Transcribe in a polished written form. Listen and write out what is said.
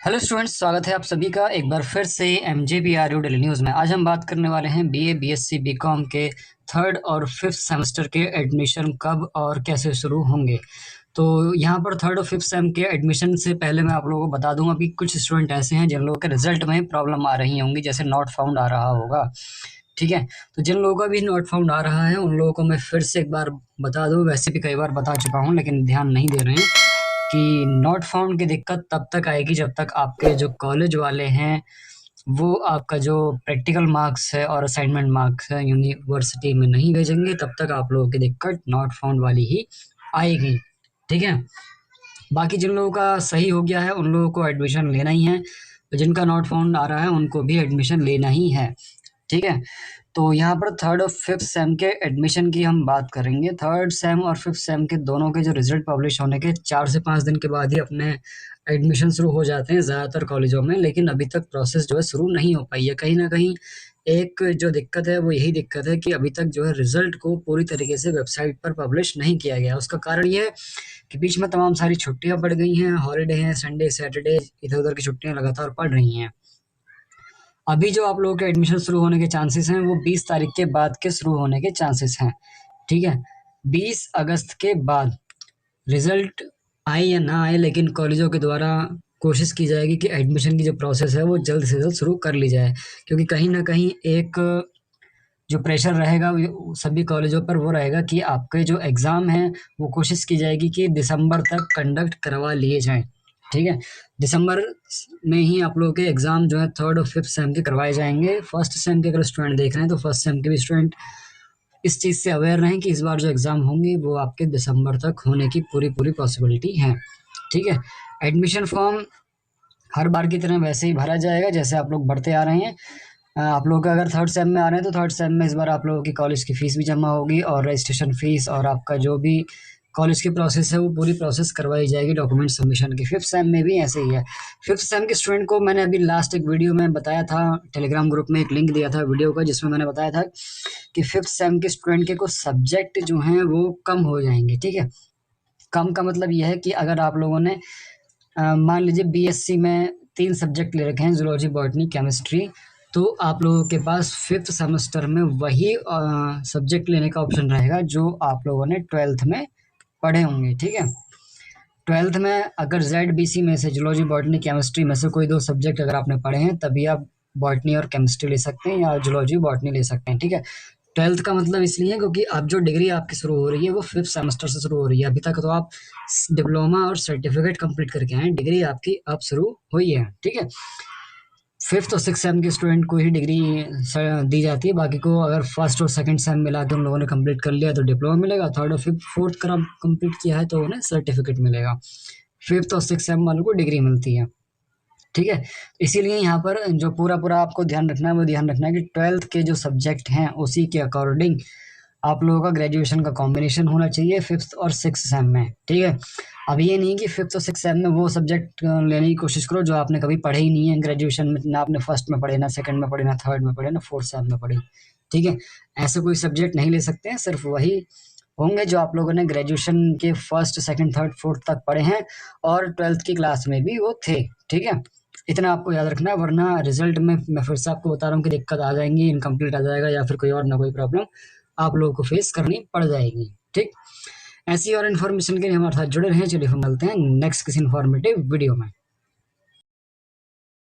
Hello students, स्वागत है आप सभी का एक बार फिर से MJBRU डेली न्यूज़ में। आज हम बात करने वाले हैं BA BSc BCom के थर्ड और फिफ्थ सेमेस्टर के एडमिशन कब और कैसे शुरू होंगे। तो यहाँ पर थर्ड और फिफ्थ सेम के एडमिशन से पहले मैं आप लोगों को बता दूंगा कि कुछ स्टूडेंट ऐसे हैं जिन लोगों के रिजल्ट में प्रॉब्लम आ रही होंगी, जैसे नॉट फाउंड आ रहा होगा। ठीक है, तो जिन लोगों का भी नॉट फाउंड आ रहा है उन लोगों को मैं फिर से एक बार बता दूं। वैसे भी कई बार बता चुका हूं लेकिन ध्यान नहीं दे रहे हैं कि नॉट फाउंड की दिक्कत तब तक आएगी जब तक आपके जो कॉलेज वाले हैं वो आपका जो प्रैक्टिकल मार्क्स है और असाइनमेंट मार्क्स है यूनिवर्सिटी में नहीं भेजेंगे, तब तक आप लोगों की दिक्कत नॉट फाउंड वाली ही आएगी। ठीक है, बाकी जिन लोगों का सही हो गया है उन लोगों को एडमिशन लेना ही है, तो जिनका नॉट फाउंड आ रहा है उनको भी एडमिशन लेना ही है। ठीक है, तो यहाँ पर थर्ड और फिफ्थ सेम के एडमिशन की हम बात करेंगे। थर्ड सेम और फिफ्थ सेम के दोनों के जो रिजल्ट पब्लिश होने के 4 से 5 दिन के बाद ही अपने एडमिशन शुरू हो जाते हैं ज़्यादातर कॉलेजों में, लेकिन अभी तक प्रोसेस जो है शुरू नहीं हो पाई है। कहीं न कहीं एक जो दिक्कत है वो यही दिक्कत है कि अभी तक जो है रिजल्ट को पूरी तरीके से वेबसाइट पर पब्लिश नहीं किया गया। उसका कारण ये है कि बीच में तमाम सारी छुट्टियाँ पड़ गई हैं, हॉलिडे हैं, संडे, सैटरडे, इधर-उधर की छुट्टियाँ लगातार पड़ रही हैं। अभी जो आप लोगों के एडमिशन शुरू होने के चांसेस हैं वो 20 तारीख के बाद के शुरू होने के चांसेस हैं। ठीक है, 20 अगस्त के बाद रिजल्ट आए या ना आए, लेकिन कॉलेजों के द्वारा कोशिश की जाएगी कि एडमिशन की जो प्रोसेस है वो जल्द से जल्द शुरू कर ली जाए, क्योंकि कहीं ना कहीं एक जो प्रेशर रहेगा सभी कॉलेजों पर वो रहेगा कि आपके जो एग्ज़ाम हैं वो कोशिश की जाएगी कि दिसंबर तक कंडक्ट करवा लिए जाएं। ठीक है, दिसंबर में ही आप लोगों के एग्ज़ाम जो है थर्ड और फिफ्थ सेम के करवाए जाएंगे। फर्स्ट सेम के अगर स्टूडेंट देख रहे हैं तो फर्स्ट सेम के भी स्टूडेंट इस चीज़ से अवेयर रहें कि इस बार जो एग्ज़ाम होंगे वो आपके दिसंबर तक होने की पूरी पूरी पॉसिबिलिटी है। ठीक है, एडमिशन फॉर्म हर बार की तरह वैसे ही भरा जाएगा जैसे आप लोग भरते आ रहे हैं। आप लोग अगर थर्ड सेम में आ रहे हैं तो थर्ड सेम में इस बार आप लोगों की कॉलेज की फ़ीस भी जमा होगी और रजिस्ट्रेशन फ़ीस और आपका जो भी कॉलेज की प्रोसेस है वो पूरी प्रोसेस करवाई जाएगी डॉक्यूमेंट सबमिशन की। फिफ्थ सेम में भी ऐसे ही है। फिफ्थ सेम के स्टूडेंट को मैंने अभी लास्ट एक वीडियो में बताया था, टेलीग्राम ग्रुप में एक लिंक दिया था वीडियो का, जिसमें मैंने बताया था कि फिफ्थ सेम के स्टूडेंट के कुछ सब्जेक्ट जो हैं वो कम हो जाएंगे। ठीक है, कम का मतलब ये है कि अगर आप लोगों ने मान लीजिए BSc में 3 सब्जेक्ट ले रखे हैं, ज़ूलॉजी, बॉटनी, केमिस्ट्री, तो आप लोगों के पास फिफ्थ सेमेस्टर में वही सब्जेक्ट लेने का ऑप्शन रहेगा जो आप लोगों ने ट्वेल्थ में पढ़े होंगे। ठीक है, ट्वेल्थ में अगर ZBC में से ज़ूलॉजी, बॉटनी, केमिस्ट्री में से कोई 2 सब्जेक्ट अगर आपने पढ़े हैं तभी आप बॉटनी और केमिस्ट्री ले सकते हैं या ज़ूलॉजी, बॉटनी ले सकते हैं। ठीक है, ट्वेल्थ का मतलब इसलिए क्योंकि अब जो डिग्री आपकी शुरू हो रही है वो फिफ्थ सेमेस्टर से शुरू हो रही है। अभी तक तो आप डिप्लोमा और सर्टिफिकेट कंप्लीट करके आए हैं, डिग्री आपकी अब शुरू हुई है। ठीक है, फिफ्थ और सिक्स सेम के स्टूडेंट को ही डिग्री दी जाती है, बाकी को अगर फर्स्ट और सेकंड सेम मिला के उन लोगों ने कंप्लीट कर लिया तो डिप्लोमा मिलेगा, थर्ड और फिफ्थ फोर्थ का कंप्लीट किया है तो उन्हें सर्टिफिकेट मिलेगा। फिफ्थ और सिक्स सेम वालों को डिग्री मिलती है। ठीक है, इसीलिए यहाँ पर जो पूरा पूरा आपको ध्यान रखना है वो ध्यान रखना है कि ट्वेल्थ के जो सब्जेक्ट हैं उसी के अकॉर्डिंग आप लोगों का ग्रेजुएशन का कॉम्बिनेशन होना चाहिए फिफ्थ और सिक्स सेम में। ठीक है, अब ये नहीं कि फिफ्थ और सिक्स सेम में वो सब्जेक्ट लेने की कोशिश करो जो आपने कभी पढ़े ही नहीं है ग्रेजुएशन में, ना आपने फर्स्ट में पढ़े, ना सेकंड में पढ़े, ना थर्ड में पढ़े, ना फोर्थ सेम में पढ़े। ठीक है, ऐसे कोई सब्जेक्ट नहीं ले सकते हैं, सिर्फ वही होंगे जो आप लोगों ने ग्रेजुएशन के फर्स्ट, सेकंड, थर्ड, फोर्थ तक पढ़े हैं और ट्वेल्थ की क्लास में भी वो थे। ठीक है, इतना आपको याद रखना है, वरना रिजल्ट में मैं फिर से आपको बता रहा हूँ कि दिक्कत आ जाएंगी, इनकम्प्लीट आ जाएगा या फिर कोई और ना कोई प्रॉब्लम आप लोगों को फेस करनी पड़ जाएगी। ठीक, ऐसी और इन्फॉर्मेशन के लिए हमारे साथ जुड़े रहें। चलिए हम मिलते हैं नेक्स्ट किसी इन्फॉर्मेटिव वीडियो में।